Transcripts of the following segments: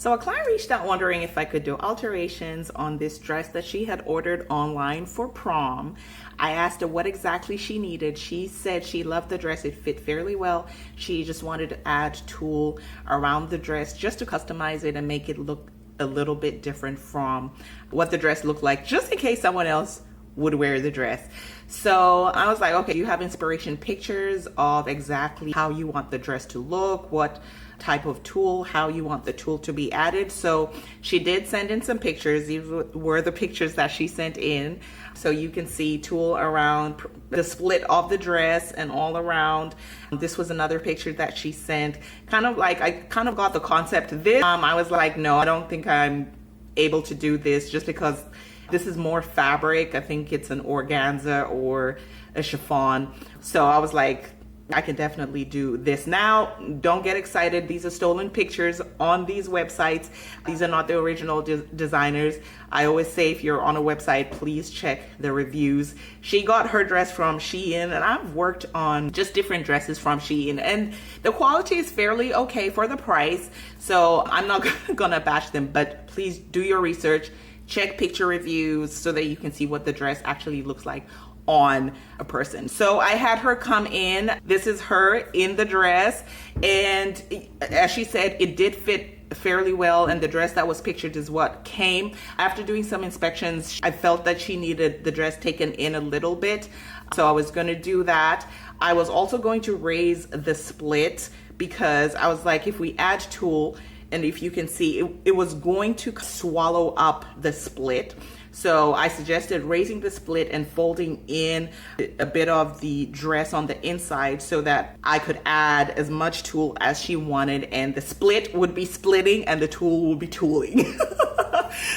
So a client reached out wondering if I could do alterations on this dress that she had ordered online for prom. I asked her what exactly she needed. She said she loved the dress. It fit fairly well. She just wanted to add tulle around the dress just to customize it and make it look a little bit different from what the dress looked like, just in case someone else would wear the dress. So I was like, okay, you have inspiration pictures of exactly how you want the dress to look, what type of tulle, how you want the tulle to be added. So she did send in some pictures. These were the pictures that she sent in. So you can see tulle around the split of the dress and all around. This was another picture that she sent. Kind of like, I kind of got the concept of this. I was like, no, I don't think I'm able to do this just because this is more fabric. I think it's an organza or a chiffon. So I was like, I can definitely do this. Now, don't get excited. These are stolen pictures on these websites. These are not the original designers. I always say if you're on a website, please check the reviews. She got her dress from Shein, and I've worked on just different dresses from Shein, and the quality is fairly okay for the price. So I'm not gonna bash them, but please do your research. Check picture reviews so that you can see what the dress actually looks like on a person. So I had her come in. This is her in the dress, and as she said, it did fit fairly well, and the dress that was pictured is what came. After doing some inspections, I felt that she needed the dress taken in a little bit, so I was going to do that. I was also going to raise the split because I was like, if we add tulle, and if you can see, it was going to swallow up the split. So I suggested raising the split and folding in a bit of the dress on the inside so that I could add as much tulle as she wanted, and the split would be splitting and the tulle would be tooling.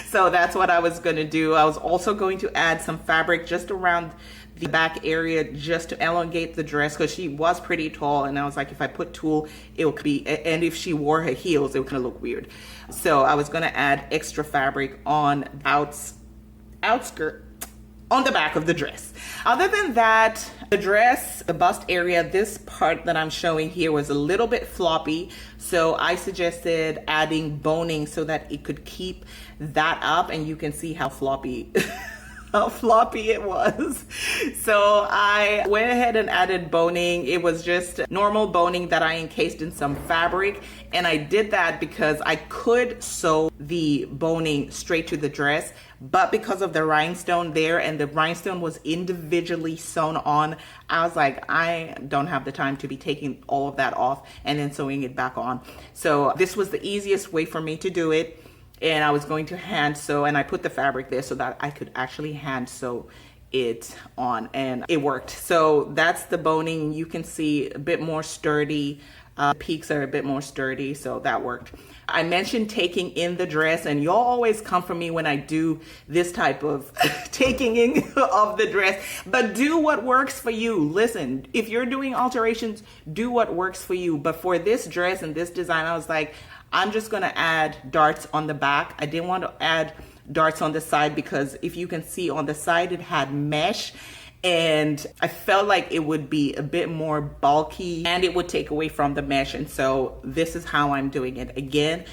So that's what I was going to do. I was also going to add some fabric just around the back area just to elongate the dress because she was pretty tall, and I was like, if I put tulle, it would be, and if she wore her heels, it would kind of look weird. So I was going to add extra fabric on outskirt on the back of the dress. Other than that, the dress, the bust area, this part that I'm showing here was a little bit floppy, so I suggested adding boning so that it could keep that up, and you can see how floppy how floppy it was. So I went ahead and added boning. It was just normal boning that I encased in some fabric, and I did that because I could sew the boning straight to the dress, but because of the rhinestone there, and the rhinestone was individually sewn on, I was like, I don't have the time to be taking all of that off and then sewing it back on. So this was the easiest way for me to do it. And I was going to hand sew, and I put the fabric there so that I could actually hand sew it on, and it worked. So that's the boning. You can see a bit more sturdy. Peaks are a bit more sturdy, so that worked. I mentioned taking in the dress, and y'all always come for me when I do this type of taking in of the dress, but do what works for you. Listen, if you're doing alterations, do what works for you. But for this dress and this design, I was like, I'm just gonna add darts on the back. I didn't want to add darts on the side because if you can see on the side, it had mesh, and I felt like it would be a bit more bulky and it would take away from the mesh. And so this is how I'm doing it. Again,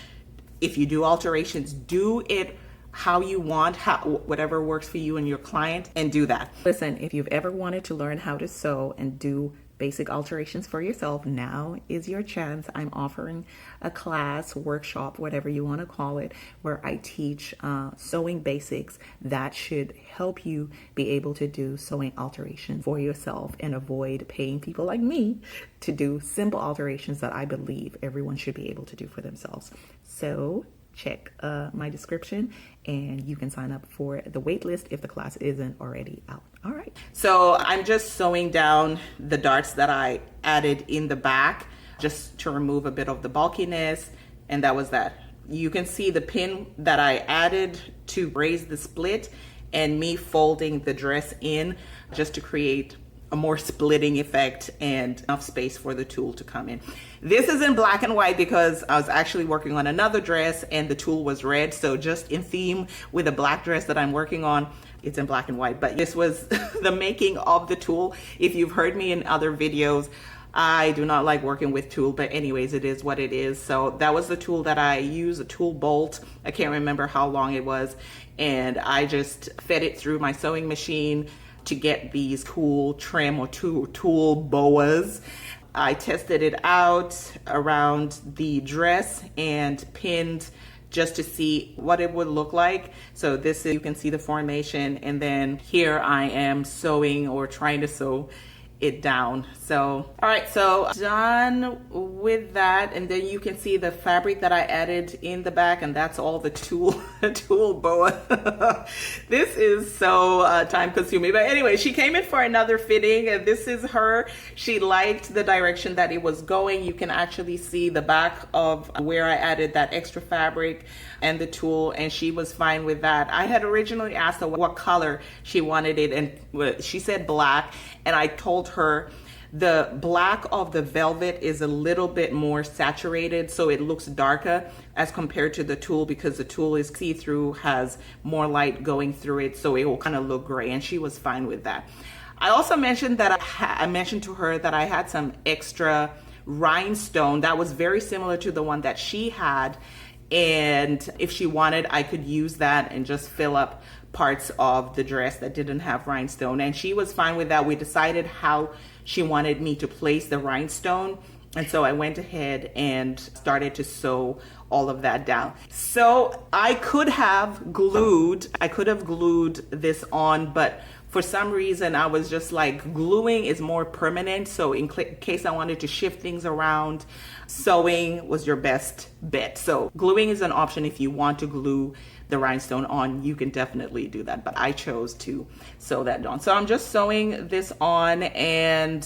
if you do alterations, do it how you want, whatever works for you and your client, and do that. Listen, if you've ever wanted to learn how to sew and do basic alterations for yourself, now is your chance. I'm offering a class, workshop, whatever you want to call it, where I teach sewing basics that should help you be able to do sewing alterations for yourself and avoid paying people like me to do simple alterations that I believe everyone should be able to do for themselves. So check my description and you can sign up for the wait list if the class isn't already out. All right. So I'm just sewing down the darts that I added in the back just to remove a bit of the bulkiness. And that was that. You can see the pin that I added to raise the split and me folding the dress in just to create a more splitting effect and enough space for the tulle to come in. This is in black and white because I was actually working on another dress and the tulle was red. So just in theme with the black dress that I'm working on, it's in black and white. But this was the making of the tulle. If you've heard me in other videos, I do not like working with tulle, but anyways, it is what it is. So that was the tool that I used, a tulle bolt. I can't remember how long it was. And I just fed it through my sewing machine to get these cool trim or tulle boas. I tested it out around the dress and pinned just to see what it would look like. So this is, you can see the formation, and then here I am sewing or trying to sew it down. So all right, so done with that, and then you can see the fabric that I added in the back, and that's all the tulle boa. This is so time consuming, but anyway, she came in for another fitting, and this is her. She liked the direction that it was going. You can actually see the back of where I added that extra fabric and the tulle, and she was fine with that. I had originally asked her what color she wanted it, and she said black, and I told her the black of the velvet is a little bit more saturated, so it looks darker as compared to the tulle, because the tulle is see-through, has more light going through it, so it will kind of look gray, and she was fine with that. I also mentioned that I mentioned to her that I had some extra rhinestone that was very similar to the one that she had, and if she wanted, I could use that and just fill up parts of the dress that didn't have rhinestone, and she was fine with that. We decided how she wanted me to place the rhinestone, and so I went ahead and started to sew all of that down. So I could have glued this on, but for some reason I was just like, gluing is more permanent, so in case I wanted to shift things around, sewing was your best bet. So gluing is an option. If you want to glue the rhinestone on, you can definitely do that, but I chose to sew that on. So I'm just sewing this on, and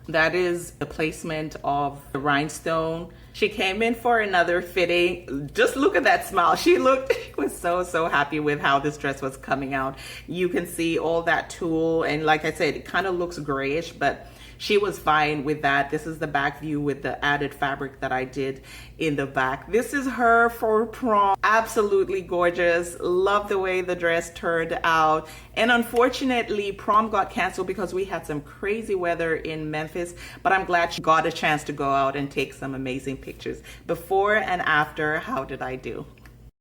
that is the placement of the rhinestone. She came in for another fitting. Just look at that smile. She was so happy with how this dress was coming out. You can see all that tulle, and like I said, it kind of looks grayish, but she was fine with that. This is the back view with the added fabric that I did in the back. This is her for prom. Absolutely gorgeous. Love the way the dress turned out. And unfortunately, prom got canceled because we had some crazy weather in Memphis, but I'm glad she got a chance to go out and take some amazing pictures. Before and after, how did I do?